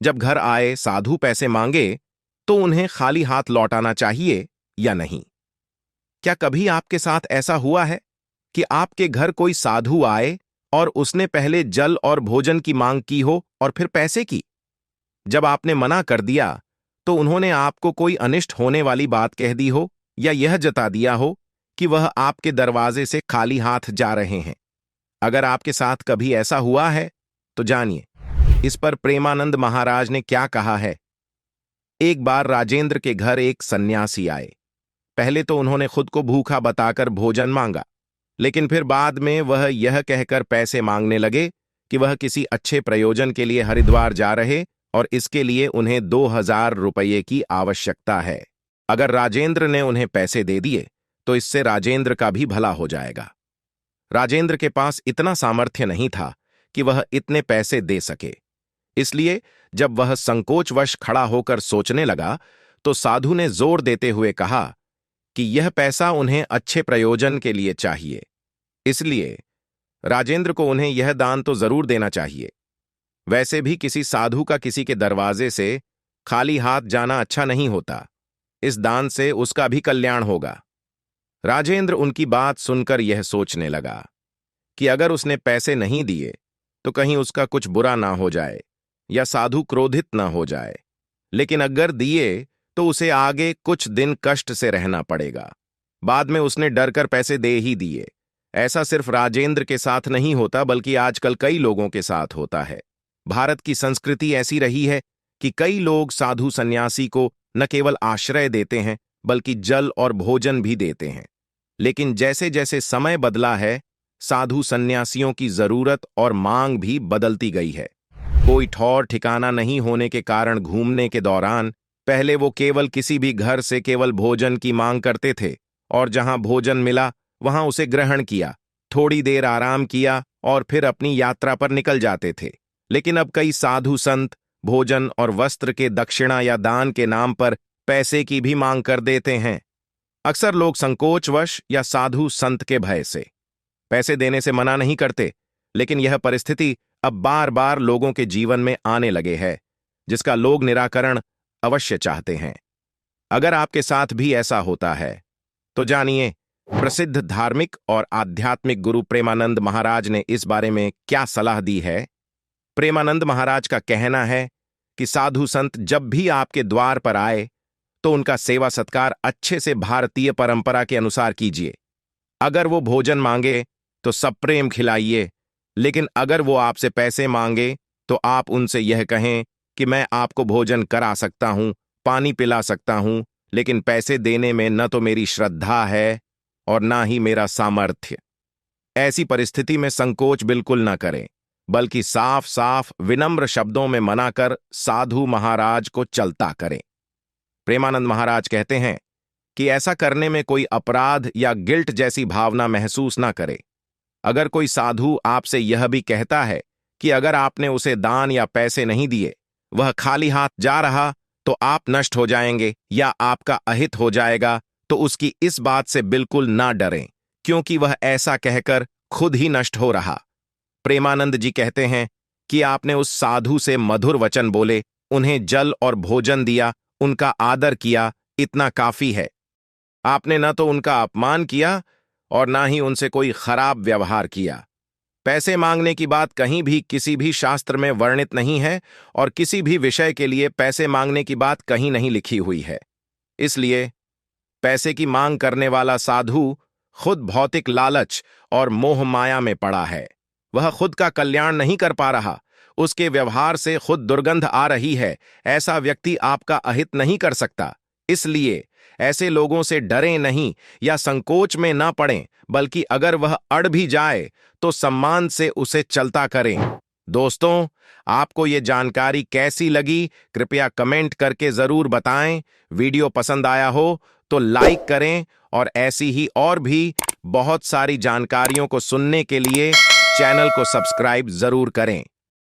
जब घर आए साधु पैसे मांगे तो उन्हें खाली हाथ लौटाना चाहिए या नहीं? क्या कभी आपके साथ ऐसा हुआ है कि आपके घर कोई साधु आए और उसने पहले जल और भोजन की मांग की हो और फिर पैसे की? जब आपने मना कर दिया तो उन्होंने आपको कोई अनिष्ट होने वाली बात कह दी हो या यह जता दिया हो कि वह आपके दरवाजे से खाली हाथ जा रहे हैं? अगर आपके साथ कभी ऐसा हुआ है तो जानिए इस पर प्रेमानंद महाराज ने क्या कहा है। एक बार राजेंद्र के घर एक सन्यासी आए। पहले तो उन्होंने खुद को भूखा बताकर भोजन मांगा, लेकिन फिर बाद में वह यह कहकर पैसे मांगने लगे कि वह किसी अच्छे प्रयोजन के लिए हरिद्वार जा रहे और इसके लिए उन्हें 2000 रुपये की आवश्यकता है। अगर राजेंद्र ने उन्हें पैसे दे दिए तो इससे राजेंद्र का भी भला हो जाएगा। राजेंद्र के पास इतना सामर्थ्य नहीं था कि वह इतने पैसे दे सके, इसलिए जब वह संकोचवश खड़ा होकर सोचने लगा तो साधु ने जोर देते हुए कहा कि यह पैसा उन्हें अच्छे प्रयोजन के लिए चाहिए, इसलिए राजेंद्र को उन्हें यह दान तो जरूर देना चाहिए। वैसे भी किसी साधु का किसी के दरवाजे से खाली हाथ जाना अच्छा नहीं होता। इस दान से उसका भी कल्याण होगा। राजेंद्र उनकी बात सुनकर यह सोचने लगा कि अगर उसने पैसे नहीं दिए तो कहीं उसका कुछ बुरा ना हो जाए या साधु क्रोधित ना हो जाए, लेकिन अगर दिए तो उसे आगे कुछ दिन कष्ट से रहना पड़ेगा। बाद में उसने डरकर पैसे दे ही दिए। ऐसा सिर्फ राजेंद्र के साथ नहीं होता बल्कि आजकल कई लोगों के साथ होता है। भारत की संस्कृति ऐसी रही है कि कई लोग साधु सन्यासी को न केवल आश्रय देते हैं बल्कि जल और भोजन भी देते हैं। लेकिन जैसे जैसे समय बदला है, साधु सन्यासियों की जरूरत और मांग भी बदलती गई है। कोई ठौर ठिकाना नहीं होने के कारण घूमने के दौरान पहले वो केवल किसी भी घर से केवल भोजन की मांग करते थे और जहां भोजन मिला वहां उसे ग्रहण किया, थोड़ी देर आराम किया और फिर अपनी यात्रा पर निकल जाते थे। लेकिन अब कई साधु संत भोजन और वस्त्र के दक्षिणा या दान के नाम पर पैसे की भी मांग कर देते हैं। अक्सर लोग संकोचवश या साधु संत के भय से पैसे देने से मना नहीं करते, लेकिन यह परिस्थिति अब बार बार लोगों के जीवन में आने लगे है, जिसका लोग निराकरण अवश्य चाहते हैं। अगर आपके साथ भी ऐसा होता है तो जानिए प्रसिद्ध धार्मिक और आध्यात्मिक गुरु प्रेमानंद महाराज ने इस बारे में क्या सलाह दी है। प्रेमानंद महाराज का कहना है कि साधु संत जब भी आपके द्वार पर आए तो उनका सेवा सत्कार अच्छे से भारतीय परंपरा के अनुसार कीजिए। अगर वो भोजन मांगे तो सप्रेम खिलाइए, लेकिन अगर वो आपसे पैसे मांगे तो आप उनसे यह कहें कि मैं आपको भोजन करा सकता हूं, पानी पिला सकता हूं, लेकिन पैसे देने में न तो मेरी श्रद्धा है और ना ही मेरा सामर्थ्य। ऐसी परिस्थिति में संकोच बिल्कुल न करें, बल्कि साफ साफ विनम्र शब्दों में मनाकर साधु महाराज को चलता करें। प्रेमानंद महाराज कहते हैं कि ऐसा करने में कोई अपराध या गिल्ट जैसी भावना महसूस ना करें। अगर कोई साधु आपसे यह भी कहता है कि अगर आपने उसे दान या पैसे नहीं दिए, वह खाली हाथ जा रहा तो आप नष्ट हो जाएंगे या आपका अहित हो जाएगा, तो उसकी इस बात से बिल्कुल ना डरें, क्योंकि वह ऐसा कहकर खुद ही नष्ट हो रहा। प्रेमानंद जी कहते हैं कि आपने उस साधु से मधुर वचन बोले, उन्हें जल और भोजन दिया, उनका आदर किया, इतना काफी है। आपने न तो उनका अपमान किया और ना ही उनसे कोई खराब व्यवहार किया। पैसे मांगने की बात कहीं भी किसी भी शास्त्र में वर्णित नहीं है और किसी भी विषय के लिए पैसे मांगने की बात कहीं नहीं लिखी हुई है। इसलिए पैसे की मांग करने वाला साधु खुद भौतिक लालच और मोह माया में पड़ा है। वह खुद का कल्याण नहीं कर पा रहा, उसके व्यवहार से खुद दुर्गंध आ रही है। ऐसा व्यक्ति आपका अहित नहीं कर सकता। इसलिए ऐसे लोगों से डरें नहीं या संकोच में ना पड़ें, बल्कि अगर वह अड़ भी जाए तो सम्मान से उसे चलता करें। दोस्तों, आपको ये जानकारी कैसी लगी कृपया कमेंट करके जरूर बताएं। वीडियो पसंद आया हो तो लाइक करें और ऐसी ही और भी बहुत सारी जानकारियों को सुनने के लिए चैनल को सब्सक्राइब जरूर करें।